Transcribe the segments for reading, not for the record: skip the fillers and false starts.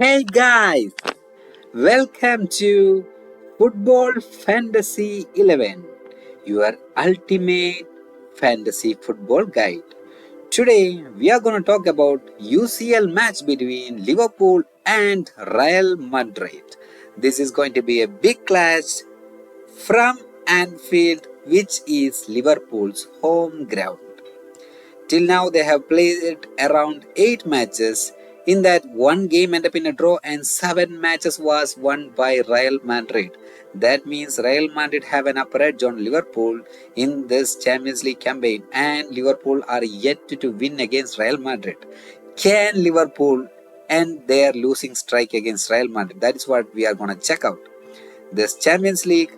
Hey guys, welcome to Football Fantasy 11, your ultimate fantasy football guide. Today we are going to talk about UCL match between Liverpool and Real Madrid. This is going to be a big clash from Anfield, which is Liverpool's home ground. Till now, they have played around 8 matches. In that, one game ended up in a draw, and 7 matches was won by Real Madrid. That means Real Madrid have an upper edge on Liverpool in this Champions League campaign, and Liverpool are yet to win against Real Madrid. Can Liverpool end their losing strike against Real Madrid? That is what we are going to check out. This Champions League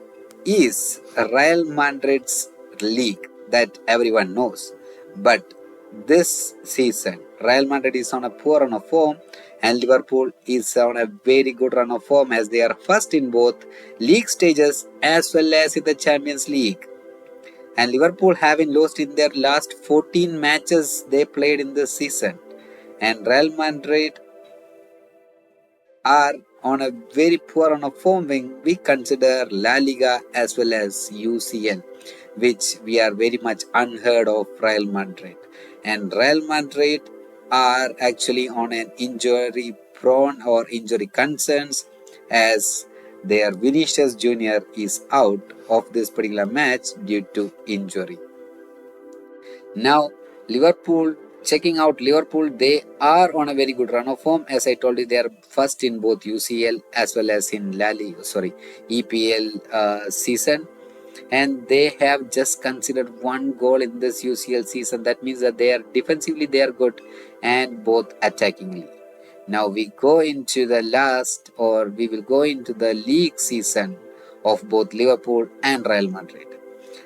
is Real Madrid's league that everyone knows. But this season, Real Madrid is on a poor run of form and Liverpool is on a very good run of form as they are first in both league stages as well as in the Champions League. And Liverpool having lost in their last 14 matches they played in this season. And Real Madrid are on a very poor run of form when we consider La Liga as well as UCL, which we are very much unheard of Real Madrid. And Real Madrid are actually on an injury prone or injury concerns as their Vinicius Jr. is out of this particular match due to injury. Now, checking out Liverpool, they are on a very good run of form. As I told you, they are first in both UCL as well as in EPL season. And they have just considered 1 goal in this UCL season. That means that they are defensively they are good and both attackingly. Now we will go into the league season of both Liverpool and Real Madrid.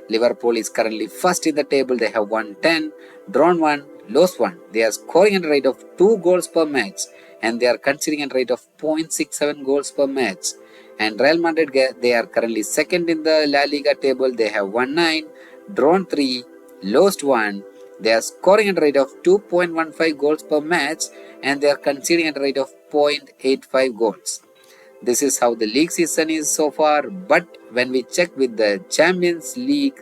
Liverpool is currently first in the table. They have won 10, drawn 1, lost 1. They are scoring at a rate of 2 goals per match and they are conceding at a rate of 0.67 goals per match. And Real Madrid, they are currently second in the La Liga table. They have won 9, drawn 3, lost 1. They are scoring at a rate of 2.15 goals per match and they are conceding at a rate of 0.85 goals. This is how the league season is so far. But when we check with the Champions League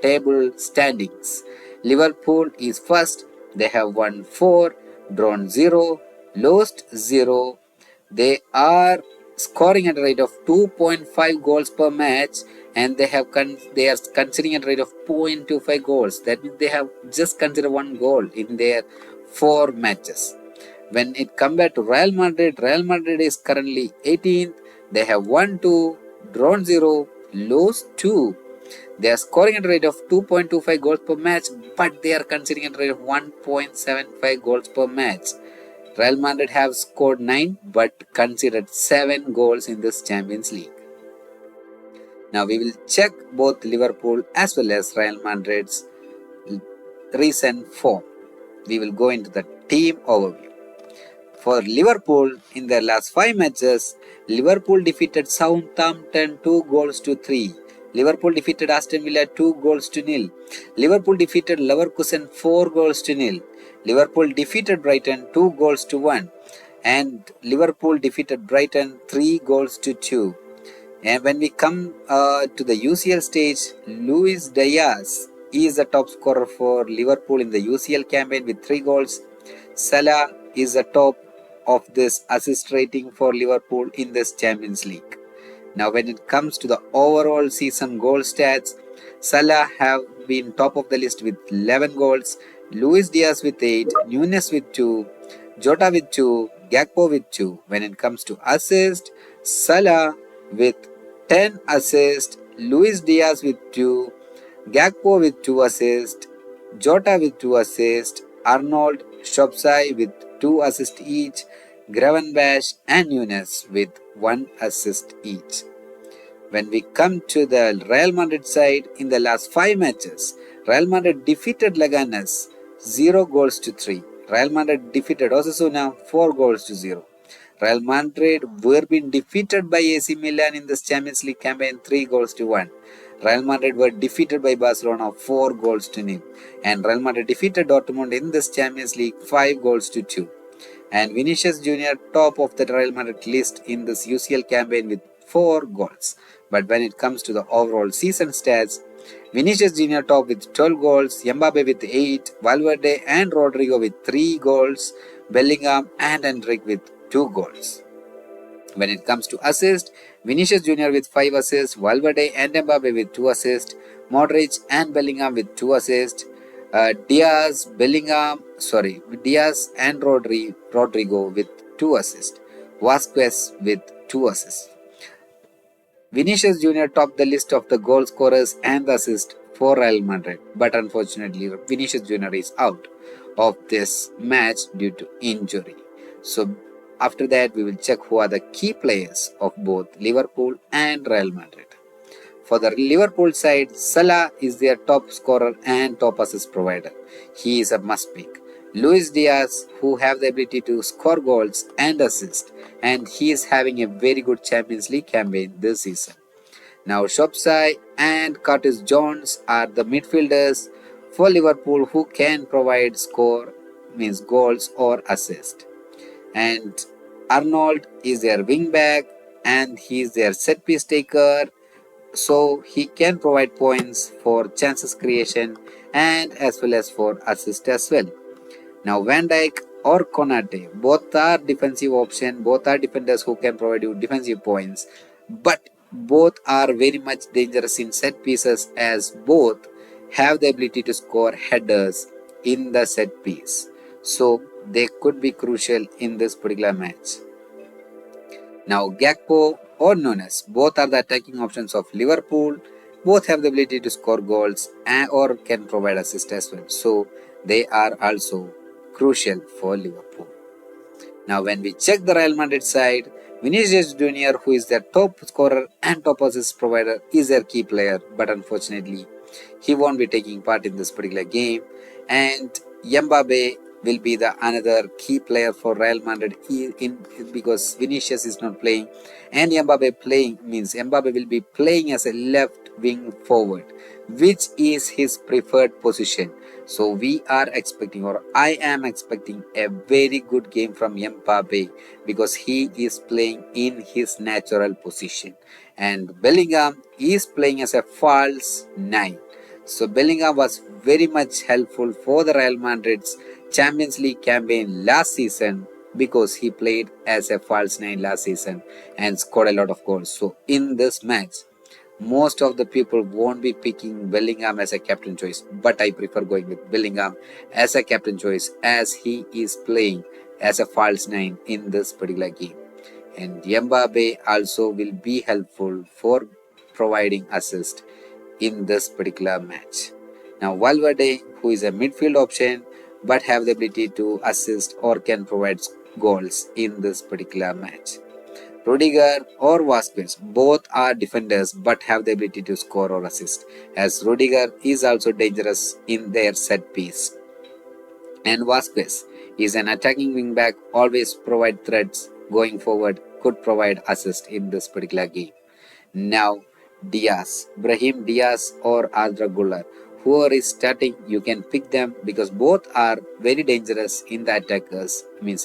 table standings, Liverpool is first. They have won 4, drawn 0, lost 0. They are scoring at a rate of 2.5 goals per match and they are considering at a rate of 0.25 goals. That means they have just considered 1 goal in their 4 matches. When it compared to Real Madrid is currently 18th. They have won 2, drawn 0, lost 2. They are scoring at a rate of 2.25 goals per match, but they are considering at a rate of 1.75 goals per match. Real Madrid have scored 9 but considered 7 goals in this Champions League. Now we will check both Liverpool as well as Real Madrid's recent form. We will go into the team overview. For Liverpool, in their last 5 matches, Liverpool defeated Southampton 2 goals to 3. Liverpool defeated Aston Villa 2 goals to 0. Liverpool defeated Leverkusen 4 goals to 0. Liverpool defeated Brighton 2 goals to 1. And Liverpool defeated Brighton 3 goals to 2. And when we come to the UCL stage, Luis Diaz is the top scorer for Liverpool in the UCL campaign with 3 goals. Salah is the top of this assist rating for Liverpool in this Champions League. Now when it comes to the overall season goal stats, Salah have been top of the list with 11 goals, Luis Diaz with 8, Nunes with 2, Jota with 2, Gakpo with 2. When it comes to assists, Salah with 10 assists, Luis Diaz with 2, Gakpo with 2 assists, Jota with 2 assists, Arnold, Shopsai with 2 assists each, Gravenberch and Nunes with 1 assist each. When we come to the Real Madrid side, in the last 5 matches, Real Madrid defeated Leganes 0 goals to 3. Real Madrid defeated Osasuna 4 goals to 0. Real Madrid were being defeated by AC Milan in this Champions League campaign 3 goals to 1. Real Madrid were defeated by Barcelona 4 goals to 0. And Real Madrid defeated Dortmund in this Champions League 5 goals to 2. And Vinicius Jr. top of the Real Madrid list in this UCL campaign with 4 goals. But when it comes to the overall season stats, Vinicius Jr. top with 12 goals, Mbappe with 8, Valverde and Rodrigo with 3 goals, Bellingham and Endrick with 2 goals. When it comes to assists, Vinicius Jr. with 5 assists, Valverde and Mbappe with 2 assists, Modric and Bellingham with 2 assists, Diaz and Rodrigo with 2 assists, Vasquez with 2 assists. Vinicius Jr. topped the list of the goal scorers and the assists for Real Madrid, but unfortunately Vinicius Jr. is out of this match due to injury. So after that we will check who are the key players of both Liverpool and Real Madrid. For the Liverpool side, Salah is their top scorer and top assist provider. He is a must pick. Luis Diaz, who have the ability to score goals and assist, and he is having a very good Champions League campaign this season. Now Shopsai and Curtis Jones are the midfielders for Liverpool who can provide goals or assist. And Arnold is their wing back and he is their set piece taker, so he can provide points for chances creation and as well as for assist as well. Now Van Dijk or Konate, both are defensive option, both are defenders who can provide you defensive points, but both are very much dangerous in set pieces as both have the ability to score headers in the set piece. So they could be crucial in this particular match. Now Gakpo or Nunes, both are the attacking options of Liverpool. Both have the ability to score goals or can provide assist as well. So they are also crucial for Liverpool. Now when we check the Real Madrid side, Vinicius Jr., who is their top scorer and top assist provider, is their key player, but unfortunately he won't be taking part in this particular game. And Mbappe will be the another key player for Real Madrid because Vinicius is not playing and Mbappe will be playing as a left wing forward, which is his preferred position. So we are expecting, or I am expecting, a very good game from Mbappe because he is playing in his natural position and Bellingham is playing as a false 9. So Bellingham was very much helpful for the Real Madrid's Champions League campaign last season because he played as a false 9 last season and scored a lot of goals. So in this match, most of the people won't be picking Bellingham as a captain choice, but I prefer going with Bellingham as a captain choice as he is playing as a false 9 in this particular game. And Mbappe also will be helpful for providing assist in this particular match. Now Valverde, who is a midfield option but have the ability to assist or can provide goals in this particular match. Rudiger or Vasquez, both are defenders but have the ability to score or assist, as Rudiger is also dangerous in their set piece. And Vasquez is an attacking wingback, always provide threats going forward, could provide assist in this particular game. Now Brahim Diaz or Arda Güler, whoever is starting, you can pick them because both are very dangerous in the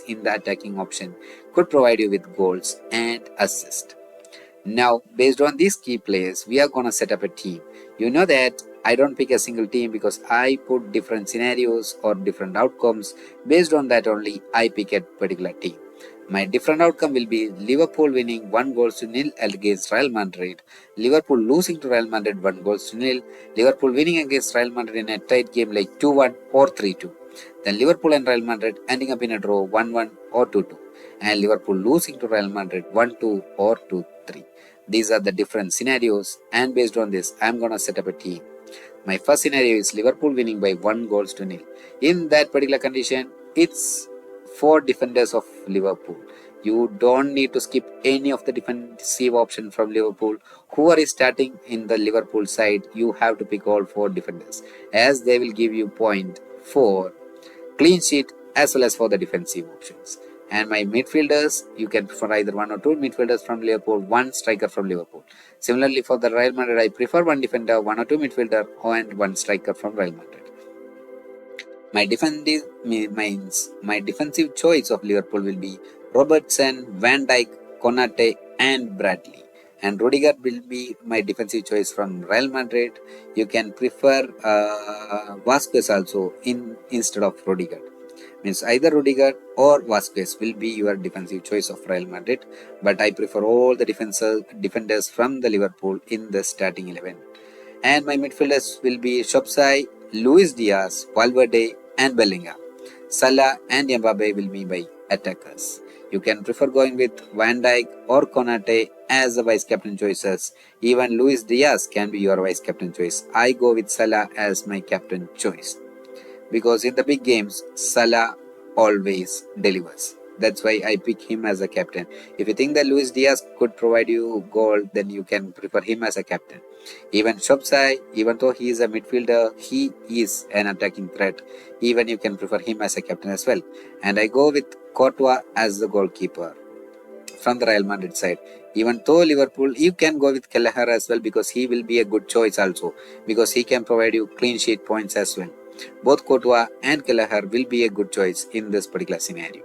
in the attacking option, could provide you with goals and assist. Now based on these key players, we are gonna set up a team. You know that I don't pick a single team because I put different scenarios or different outcomes. Based on that only I pick a particular team. My different outcome will be Liverpool winning 1-0 against Real Madrid, Liverpool losing to Real Madrid 1-0, Liverpool winning against Real Madrid in a tight game like 2-1 or 3-2. Then Liverpool and Real Madrid ending up in a draw 1-1 or 2-2. And Liverpool losing to Real Madrid 1-2 or 2-3. These are the different scenarios, and based on this I am going to set up a team. My first scenario is Liverpool winning by 1-0. In that particular condition, it's 4 defenders of Liverpool. You don't need to skip any of the defensive option from Liverpool. Whoever is starting in the Liverpool side, you have to pick all 4 defenders, as they will give you point for clean sheet as well as for the defensive options. And my midfielders, you can prefer either 1 or 2 midfielders from Liverpool, 1 striker from Liverpool. Similarly for the Real Madrid, I prefer 1 defender, 1 or 2 midfielder and 1 striker from Real Madrid. My defensive choice of Liverpool will be Robertson, Van Dijk, Konate, and Bradley. And Rudiger will be my defensive choice from Real Madrid. You can prefer Vasquez also instead of Rudiger. Means either Rudiger or Vasquez will be your defensive choice of Real Madrid. But I prefer all the defenders from the Liverpool in the starting 11. And my midfielders will be Shopsai, Luis Diaz, Valverde, and Bellingham. Salah and Mbappe will be my attackers. You can prefer going with Van Dijk or Konate as the vice captain choices. Even Luis Diaz can be your vice captain choice. I go with Salah as my captain choice because in the big games, Salah always delivers. That's why I pick him as a captain. If you think that Luis Diaz could provide you goal, then you can prefer him as a captain. Even Shopsai, even though he is a midfielder, he is an attacking threat. Even you can prefer him as a captain as well. And I go with Courtois as the goalkeeper from the Real Madrid side. Even though Liverpool, you can go with Kelleher as well because he will be a good choice also because he can provide you clean sheet points as well. Both Courtois and Kelleher will be a good choice in this particular scenario.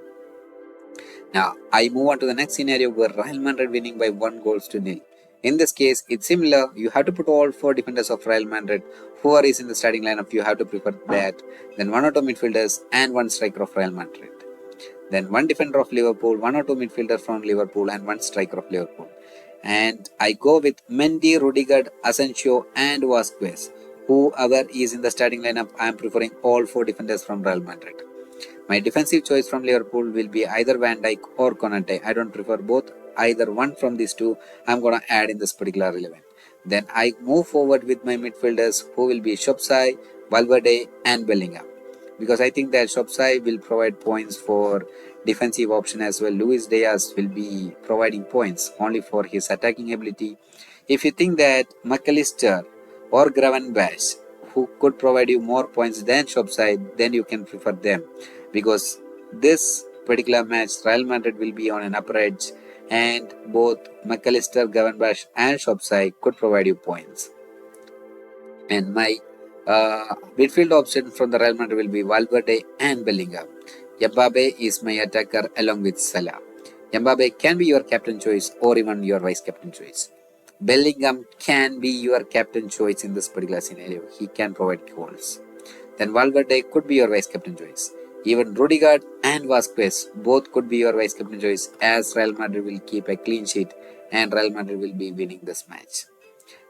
Now, I move on to the next scenario where Real Madrid winning by 1-0. In this case, it's similar. You have to put all 4 defenders of Real Madrid. Whoever is in the starting lineup, you have to prefer that. Then 1 or 2 midfielders and 1 striker of Real Madrid. Then 1 defender of Liverpool, 1 or 2 midfielders from Liverpool, and 1 striker of Liverpool. And I go with Mendy, Rudiger, Asensio, and Vasquez. Whoever is in the starting lineup, I am preferring all 4 defenders from Real Madrid. My defensive choice from Liverpool will be either Van Dijk or Konate. I don't prefer both. Either one from these two, I'm going to add in this particular 11. Then I move forward with my midfielders who will be Shopsai, Valverde, and Bellingham. Because I think that Shopsai will provide points for defensive option as well. Luis Diaz will be providing points only for his attacking ability. If you think that McAllister or Gravenberch who could provide you more points than Shopsai, then you can prefer them. Because this particular match, Real Madrid will be on an upper edge and both McAllister, Gravenberch and Shopsai could provide you points. And my midfield option from the Real Madrid will be Valverde and Bellingham. Mbappe is my attacker along with Salah. Mbappe can be your captain choice or even your vice captain choice. Bellingham can be your captain choice in this particular scenario. He can provide goals. Then Valverde could be your vice captain choice. Even Rudiger and Vasquez both could be your vice captain choice as Real Madrid will keep a clean sheet and Real Madrid will be winning this match.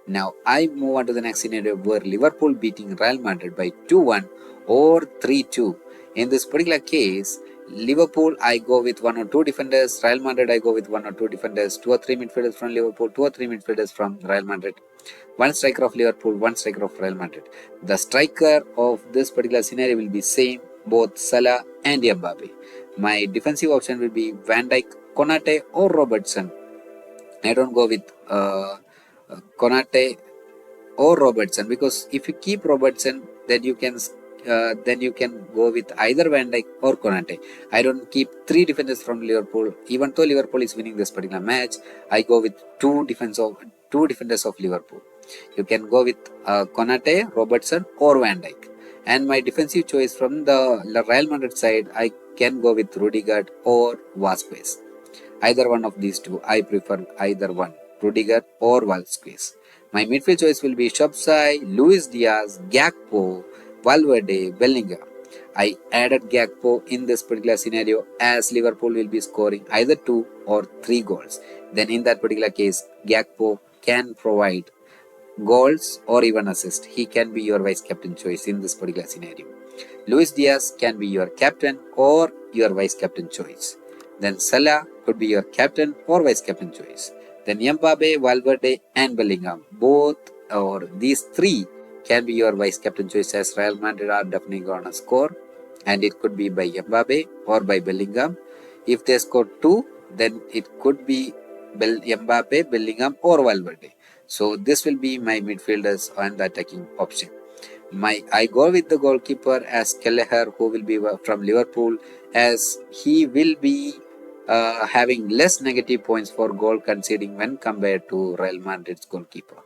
Now I move on to the next scenario where Liverpool beating Real Madrid by 2-1 or 3-2. In this particular case, Liverpool I go with 1 or 2 defenders, Real Madrid I go with 1 or 2 defenders, 2 or 3 midfielders from Liverpool, 2 or 3 midfielders from Real Madrid, 1 striker of Liverpool, 1 striker of Real Madrid. The striker of this particular scenario will be same, both Salah and Mbappe. My defensive option will be Van Dijk, Konate or Robertson. I don't go with Konate or Robertson because if you keep Robertson, then you can go with either Van Dijk or Konate. I don't keep 3 defenders from Liverpool. Even though Liverpool is winning this particular match, I go with 2 defenders of Liverpool. You can go with Konate, Robertson or Van Dijk. And my defensive choice from the Real Madrid side, I can go with Rudiger or Vasquez. Either one of these two, I prefer either one, Rudiger or Vasquez. My midfield choice will be Shopsai, Luis Diaz, Gakpo, Valverde, Bellingham. I added Gakpo in this particular scenario as Liverpool will be scoring either 2 or 3 goals. Then in that particular case, Gakpo can provide goals or even assist. He can be your vice captain choice in this particular scenario. Luis Diaz can be your captain or your vice captain choice. Then Salah could be your captain or vice captain choice. Then Mbappe, Valverde and Bellingham, both or these 3 can be your vice captain choice as Real Madrid are definitely going to score, and it could be by Mbappe or by Bellingham. If they score 2, then it could be Mbappe, Bellingham or Valverde. So this will be my midfielders and the attacking option. I go with the goalkeeper as Kelleher, who will be from Liverpool, as he will be having less negative points for goal conceding when compared to Real Madrid's goalkeeper.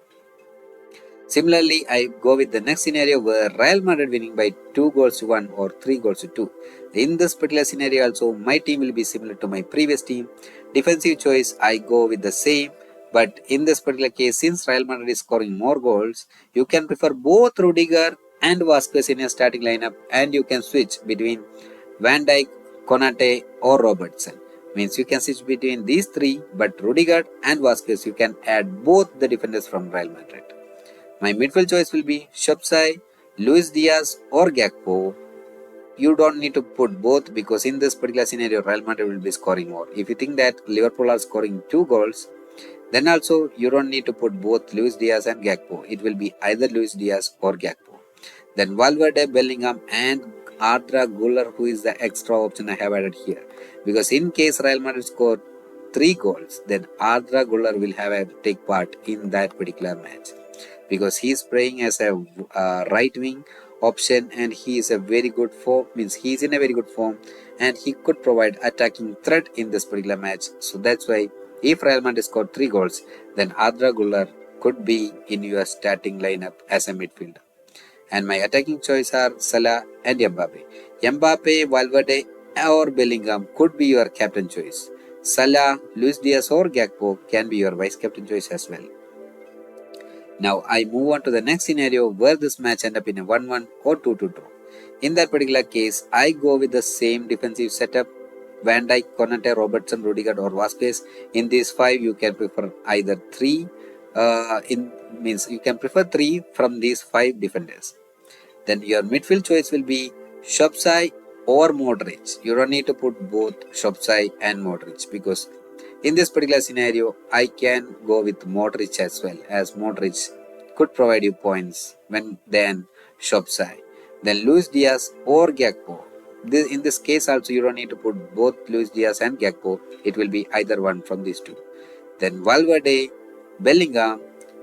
Similarly, I go with the next scenario where Real Madrid winning by 2 goals to 1 or 3 goals to 2. In this particular scenario also, my team will be similar to my previous team. Defensive choice, I go with the same. But in this particular case, since Real Madrid is scoring more goals, you can prefer both Rudiger and Vasquez in your starting lineup, and you can switch between Van Dijk, Konate or Robertson. Means you can switch between these three, but Rudiger and Vasquez you can add both the defenders from Real Madrid. My midfield choice will be Shopsai, Luis Diaz or Gakpo. You don't need to put both because in this particular scenario, Real Madrid will be scoring more. If you think that Liverpool are scoring 2 goals, then also you don't need to put both Luis Diaz and Gakpo. It will be either Luis Diaz or Gakpo. Then Valverde, Bellingham and Arda Güler, who is the extra option I have added here. Because in case Real Madrid score 3 goals, then Arda Güler will have a take part in that particular match. Because he is playing as a right wing option and he is a very good form, means he is in a very good form and he could provide attacking threat in this particular match. So that's why if Real Madrid scored 3 goals, then Arda Güler could be in your starting lineup as a midfielder. And my attacking choice are Salah and Mbappe. Mbappe, Valverde or Bellingham could be your captain choice. Salah, Luis Diaz or Gakpo can be your vice captain choice as well. Now I move on to the next scenario where this match end up in a 1-1 or 2-2 draw. In that particular case, I go with the same defensive setup. Van Dijk, Konate, Robertson, Rudiger or Vasquez. In these 5 you can prefer either 3. You can prefer 3 from these 5 defenders. Then your midfield choice will be Shopsai or Modric. You don't need to put both Shopsai and Modric because in this particular scenario, I can go with Modric as well, as Modric could provide you points when then Shopsai. Then Luis Diaz or Gakpo. In this case also, you don't need to put both Luis Diaz and Gakpo. It will be either one from these 2. Then Valverde, Bellingham,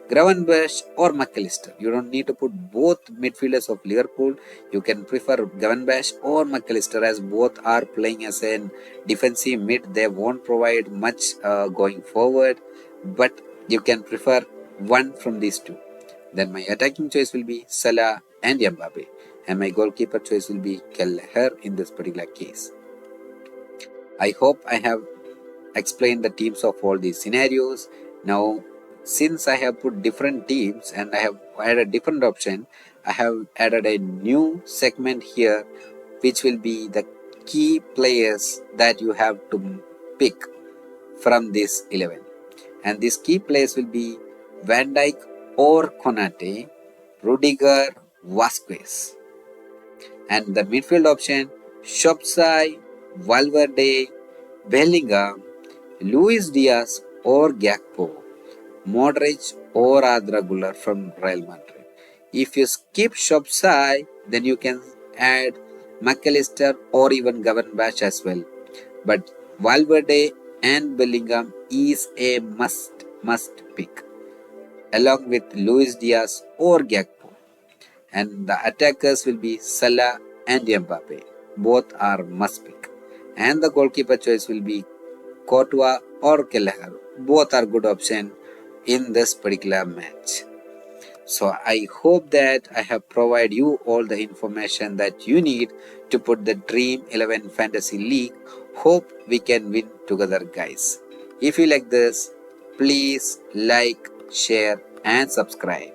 Gravenberch or McAllister. You don't need to put both midfielders of Liverpool. You can prefer Gravenberch or McAllister as both are playing as a defensive mid. They won't provide much going forward, but you can prefer one from these 2. Then my attacking choice will be Salah and Mbappe, and my goalkeeper choice will be Kelleher in this particular case. I hope I have explained the teams of all these scenarios. Now, since I have put different teams and I have added a different option, I have added a new segment here which will be the key players that you have to pick from this 11. And these key players will be Van Dijk or Konate, Rudiger, Vasquez. And the midfield option, Shopsai, Valverde, Bellingham, Luis Diaz or Gakpo, Modric or Arda Güler from Real Madrid. If you skip Shopsai, then you can add McAllister or even Gravenberch as well. But Valverde and Bellingham is a must pick, along with Luis Diaz or Gakpo. And the attackers will be Salah and Mbappe. Both are must pick. And the goalkeeper choice will be Courtois or Kelleher. Both are good option in this particular match. So I hope that I have provided you all the information that you need to put the Dream11 Fantasy League. Hope we can win together, guys. If you like this, please like, share and subscribe.